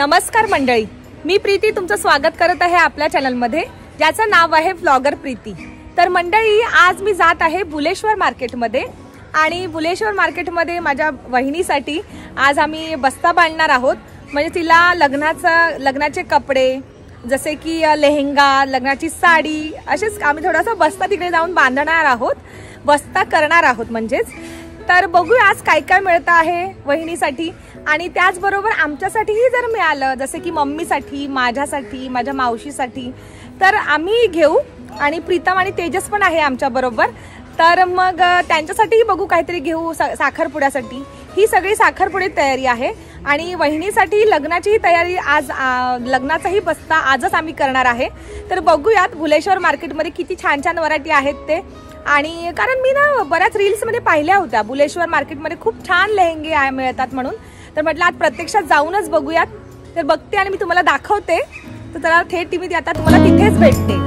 नमस्कार मंडळी, मी प्रीती तुमचं स्वागत करत आहे आपल्या चॅनलमध्ये, ज्याचं नाव आहे व्लॉगर प्रीती। तर मंडळी, आज मी जात आहे बुलेश्वर मार्केटमध्ये आणि बुलेश्वर मार्केटमध्ये माझ्या वहिनीसाठी आज आम्ही बस्ता बांधणार आहोत। म्हणजे तिला लग्नाचे कपडे जसे की लेहंगा, लग्नाची साडी, असेच आम्ही थोडासा बस्ता तिकडे जाऊन बांधणार आहोत, बस्ता करणार आहोत म्हणजेच। तर बघूया आज काय काय मिळतं आहे वहिनीसाठी आणि त्याचबरोबर आमच्यासाठीही जर मिळालं, जसे की मम्मीसाठी, माझ्यासाठी, माझ्या मावशीसाठी, तर आम्ही घेऊ। आणि प्रीतम आणि तेजस पण आहे आमच्या बरोबर, तर मग त्यांच्यासाठीही बघू काहीतरी घेऊ। साखरपुड्यासाठी ही सगळी साखरपुडी तयारी आहे आणि वहिनीसाठी लग्नाचीही तयारी, आज लग्नाचाही बस्ता आजच आम्ही करणार आहे। तर बघूयात बुलेश्वर मार्केटमध्ये किती छान छान व्हरायटी आहेत ते। आणि कारण मी ना बऱ्याच रील्समध्ये पाहिल्या होत्या बुलेश्वर मार्केटमध्ये खूप छान लेहंगे मिळतात म्हणून, तर म्हटलं आज प्रत्यक्षात जाऊनच बघूयात। तर बघते आणि मी तुम्हाला दाखवते। तर त्याला थेट मी आता तुम्हाला तिथेच भेटते।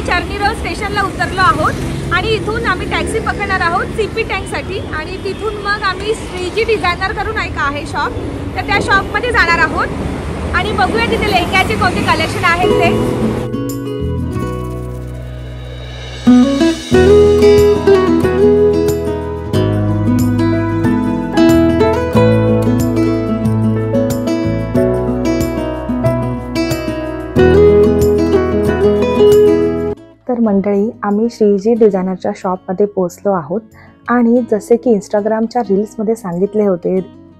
चर्नी रोड स्टेशनला उतरलो आहोत आणि इथून आम्ही टॅक्सी पकडणार आहोत सीपी टँकसाठी आणि तिथून मग आम्ही श्रीजी डिझायनर करून आहे शॉप, तर त्या शॉपमध्ये जाणार आहोत आणि बघूया तिथे लेहंग्याचे कोणते कलेक्शन आहेत ते। तर मंडळी, आम्ही श्रीजी डिझायनरच्या शॉपमध्ये पोहोचलो आहोत आणि जसे की इंस्टाग्रामच्या रील्समध्ये सांगितले होते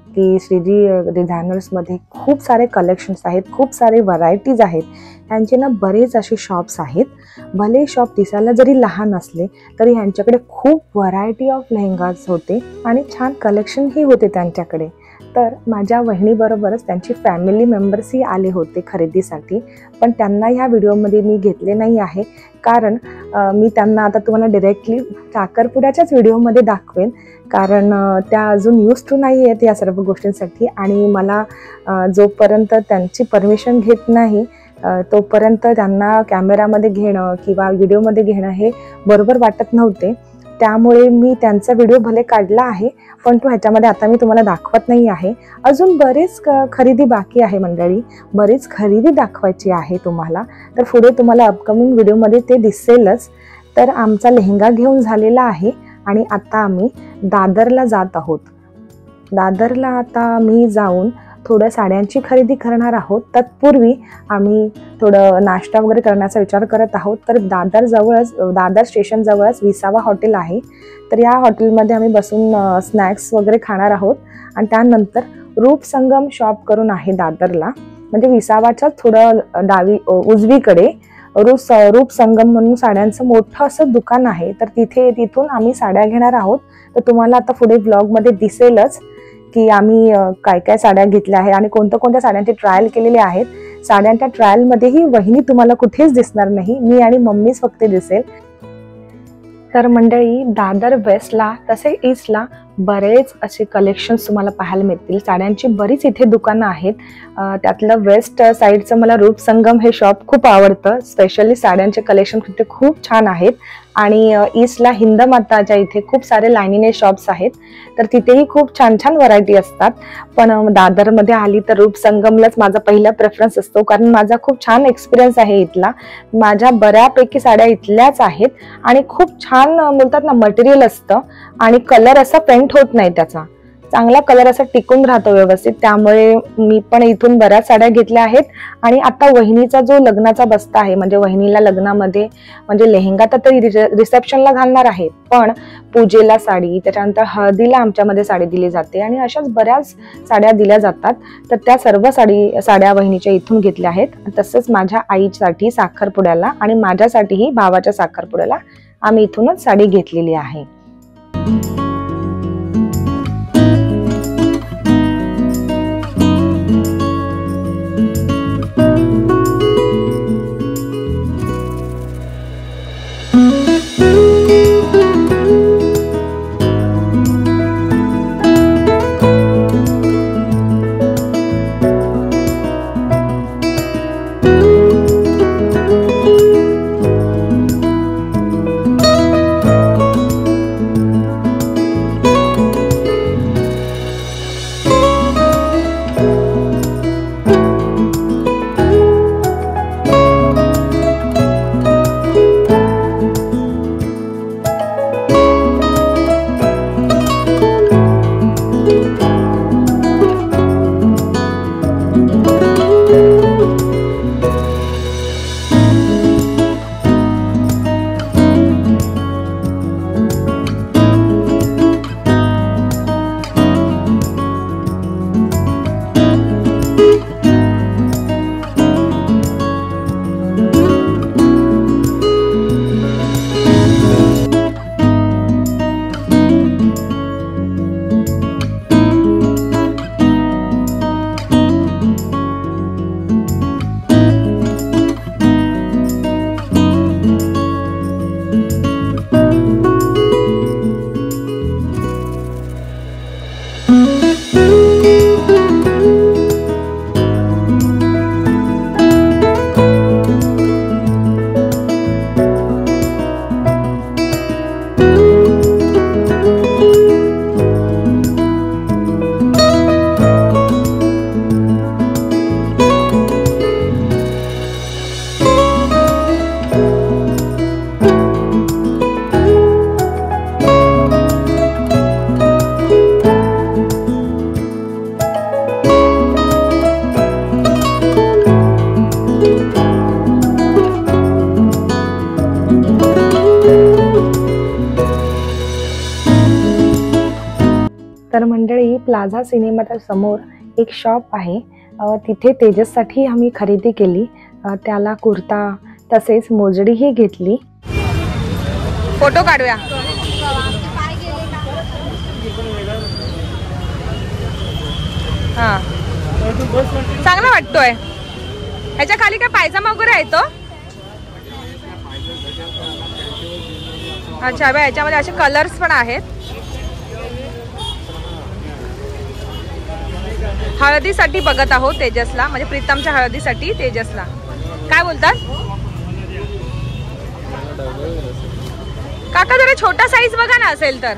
की श्रीजी डिझायनर्समध्ये खूप सारे कलेक्शन्स आहेत, खूप सारे व्हरायटीज आहेत। त्यांचे ना बरेच असे शॉप्स आहेत। भले शॉप दिसायला जरी लहान असले तरी ह्यांच्याकडे खूप व्हरायटी ऑफ लेहंगाज होते आणि छान कलेक्शनही होते त्यांच्याकडे। तर माझ्या वहिनीबरोबरच त्यांची फॅमिली मेंबर्सही आले होते खरेदीसाठी, पण त्यांना ह्या व्हिडिओमध्ये मी घेतले नाही आहे कारण मी त्यांना आता तुम्हाला डायरेक्टली साखरपुड्याच्याच व्हिडिओमध्ये दाखवेन, कारण त्या अजून यूज टू नाही आहेत या सर्व गोष्टींसाठी आणि मला जोपर्यंत त्यांची परमिशन घेत नाही तोपर्यंत त्यांना कॅमेरामध्ये घेणं किंवा व्हिडिओमध्ये घेणं हे बरोबर वाटत नव्हते। त्यामुळे मी त्यांचा व्हिडिओ भले काढला आहे, पण तो ह्याच्यामध्ये आता मी तुम्हाला दाखवत नाही आहे। अजून बरेच खरेदी बाकी आहे मंडळी, बरीच खरेदी दाखवायची आहे तुम्हाला, तर पुढे तुम्हाला अपकमिंग व्हिडिओमध्ये ते दिसेलच। तर आमचा लेहंगा घेऊन झालेला आहे आणि आता आम्ही दादरला जात आहोत। दादरला आता मी जाऊन थोडं साड्यांची खरेदी करणार आहोत। तत्पूर्वी आम्ही थोडं नाश्ता वगैरे करण्याचा विचार करत आहोत। तर दादर स्टेशन जवळच विसावा हॉटेल आहे, तर या हॉटेलमध्ये आम्ही बसून स्नॅक्स वगैरे खाणार आहोत आणि त्यानंतर रूपसंगम शॉप करून आहे दादरला, म्हणजे विसावाच्या थोडं उजवीकडे रूपसंगम म्हणून साड्यांचं मोठं असं दुकान आहे, तर तिथून आम्ही साड्या घेणार आहोत। तर तुम्हाला आता पुढे ब्लॉगमध्ये दिसेलच की आम्ही काय काय साड्या घेतल्या आहेत आणि कोणत्या साड्यांचे ट्रायल केलेले आहेत। साड्यांच्या ट्रायलमध्येही वहिनी तुम्हाला कुठेच दिसणार नाही, मी आणि मम्मीच फक्त दिसेल। तर मंडळी, दादर वेस्टला तसे ईस्टला बरेच असे कलेक्शन्स तुम्हाला पाहायला मिळतील। साड्यांची बरीच इथे दुकानं आहेत। त्यातलं वेस्ट साईडचं मला रूपसंगम हे शॉप खूप आवडतं, स्पेशली साड्यांचे कलेक्शन तिथे खूप छान आहेत। आणि ईस्टला हिंदमाताच्या इथे खूप सारे लाईनीने शॉप्स आहेत, तर तिथेही खूप छान छान व्हरायटी असतात। पण दादरमध्ये आली तर रूपसंगमलाच माझा पहिला प्रेफरन्स असतो, कारण माझा खूप छान एक्सपिरियन्स आहे इथला। माझ्या बऱ्यापैकी साड्या इथल्याच आहेत आणि खूप छान बोलतात ना मटेरियल असतं आणि कलर असा पेंट होत नाही, त्याचा चांगला कलर असा टिकून राहतो व्यवस्थित। त्यामुळे मी पण इथून बऱ्याच साड्या घेतल्या आहेत। आणि आता वहिनीचा जो लग्नाचा बस्ता आहे, म्हणजे वहिनीला लग्नामध्ये म्हणजे लेहंगा तर रिसेप्शनला घालणार आहे, पण पूजेला साडी, त्याच्यानंतर हळदीला आमच्यामध्ये साडी दिली जाते आणि अशाच बऱ्याच साड्या दिल्या जातात। तर त्या सर्व साड्या वहिनीच्या इथून घेतल्या आहेत। तसंच माझ्या आईसाठी साखरपुड्याला आणि माझ्यासाठीही भावाच्या साखरपुड्याला आम्ही इथूनच साडी घेतलेली आहे। माझा सिनेमाच्या समोर एक शॉप आहे, तिथे तेजससाठी आम्ही खरेदी केली, त्याला कुर्ता तसेच मोजडीही घेतली। फोटो काढूया। हा चांगला वाटतोय। ह्याच्या खाली काय पायजामा वगैरे आहे तो? अच्छा बा, ह्याच्यामध्ये असे कलर्स पण आहेत। हळदीसाठी बघत आहोत तेजसला, म्हणजे प्रीतमच्या हळदीसाठी तेजसला। काय बोलतात काका? जरा छोटा साईज बघा ना असेल तर।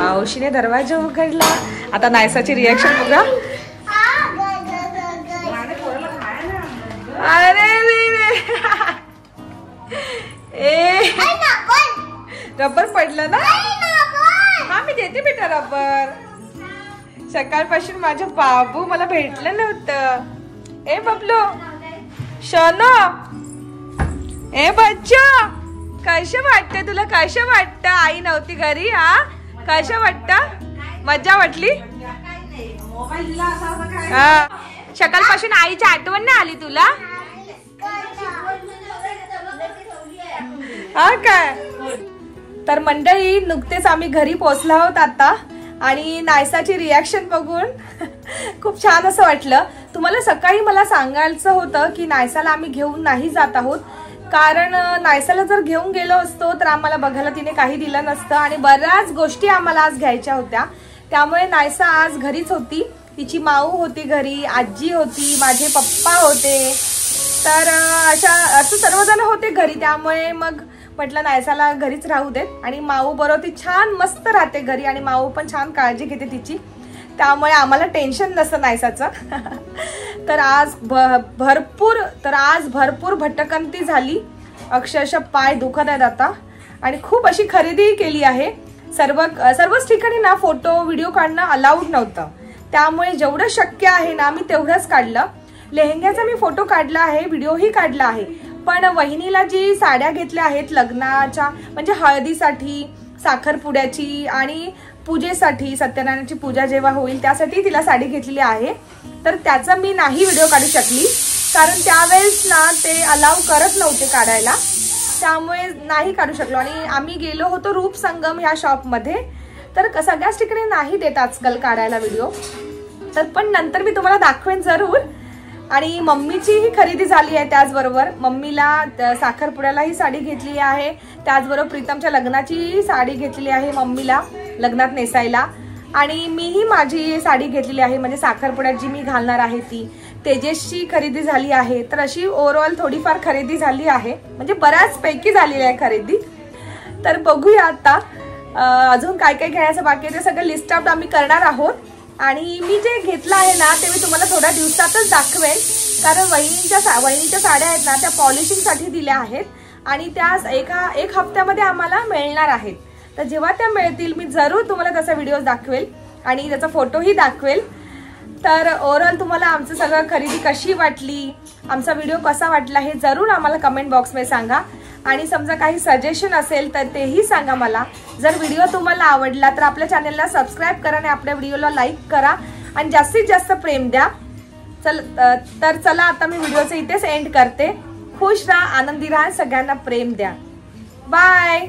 मावशीने दरवाजा उघडला। आता नायसाची रिएक्शन बघा। अरे ए रबर पडलं ना? हा मी देते बेटा रबर। सकाळपासून माझं बाबू मला भेटलं नव्हतं। ए बबलू शनो, ए बच्चू, कसं वाटतं तुला? कसं वाटतं आई नव्हती घरी? हा कसं वाटतं? मज्जा वाटली? हा सकाळपासून आईची आठवण नाही आली तुला? हा काय? तर मंडळी नुकतेच आम्ही घरी पोहोचलो आहोत आता, आणि नायसाची रिॲक्शन बघून खूप छान असं वाटलं। तुम्हाला सकाळी मला सांगायचं होतं की नायसाला आम्ही घेऊन नाही जात आहोत, कारण नायसाला जर घेऊन गेलो असतो तर आम्हाला बघायला तिने काही दिलं नसतं, आणि बऱ्याच गोष्टी आम्हाला आज घ्यायच्या होत्या। त्यामुळे नायसा आज घरीच होती, तिची माऊ होती घरी, आजी होती, माझे पप्पा होते, तर असं सर्वजण होते घरी। त्यामुळे मग म्हटलं नायसाला घरीच राहू देत, आणि माऊ बरोबर ती छान मस्त राहते घरी, आणि माऊ पण छान काळजी घेते तिची, त्यामुळे आम्हाला टेन्शन नसतं नायसाचं। तर आज भरपूर भटकंती झाली, अक्षरशः पाय दुखत आहेत आता, आणि खूप अशी खरेदी केली आहे। सर्वच ठिकाणी ना फोटो व्हिडिओ काढणं अलाउड नव्हतं, त्यामुळे जेवढं शक्य आहे ना मी तेवढंच काढलं। लेहंग्याचा मी फोटो काढला आहे, व्हिडिओही काढला आहे, पण वहिनीला जी साड्या घेतल्या आहेत लग्नाच्या, म्हणजे हळदीसाठी, साखरपुड्याची आणि पूजेसाठी, सत्यनारायणाची पूजा जेव्हा होईल त्यासाठी तिला साडी घेतलेली आहे, तर त्याचा मी नाही व्हिडिओ काढू शकली, कारण त्यावेळेस ना ते अलाउ करत नव्हते काढायला, त्यामुळे नाही काढू शकलो। आणि आम्ही गेलो होतो रूप संगम ह्या शॉपमध्ये, तर सगळ्याच ठिकाणी नाही देत आजकाल काढायला व्हिडिओ, तर पण नंतर मी तुम्हाला दाखवेन जरूर। आणि मम्मीचीही खरेदी झाली आहे, त्याचबरोबर मम्मीला साखरपुड्यालाही साडी घेतली आहे, त्याचबरोबर प्रीतमच्या लग्नाची साडी घेतलेली आहे मम्मीला लग्नात नेसायला, आणि मीही माझी साडी घेतलेली आहे, म्हणजे साखरपुड्यात जी मी घालणार आहे ती। तेजसची खरेदी झाली आहे, तर अशी ओव्हरऑल थोडीफार खरेदी झाली आहे, म्हणजे बऱ्याचपैकी झालेली आहे खरेदी। तर बघूया आता अजून काय काय घ्यायचं बाकी आहे, ते सगळं लिस्ट आउट आम्ही करणार आहोत। आणि मी जे घेतलं आहे ना ते मी तुम्हाला थोड्या दिवसातच दाखवेन, कारण वहिनीच्या साड्या आहेत ना त्या पॉलिशिंगसाठी दिल्या आहेत, आणि त्या एक हफ्त्यामध्ये आम्हाला मिळणार आहेत. तर जेव्हा त्या मिळतील मी जरूर तुम्हाला त्याचा व्हिडिओ दाखवेल आणि त्याचा फोटोही दाखवेल. तर ओव्हरऑल तुम्हाला आमचं सगळं खरेदी कशी वाटली, आमचा व्हिडिओ कसा वाटला हे जरूर आम्हाला कमेंट बॉक्समध्ये सांगा. आणि समजा काही सजेशन असेल तर तेही सांगा मला. जर व्हिडिओ तुम्हाला आवडला तर आपल्या चॅनलला सबस्क्राईब करा आणि आपल्या व्हिडिओला लाईक करा आणि जास्तीत जास्त प्रेम द्या. तर चला आता मी व्हिडिओचं इथेच एंड करते. खुश राहा, आनंदी राहा, सगळ्यांना प्रेम द्या. बाय.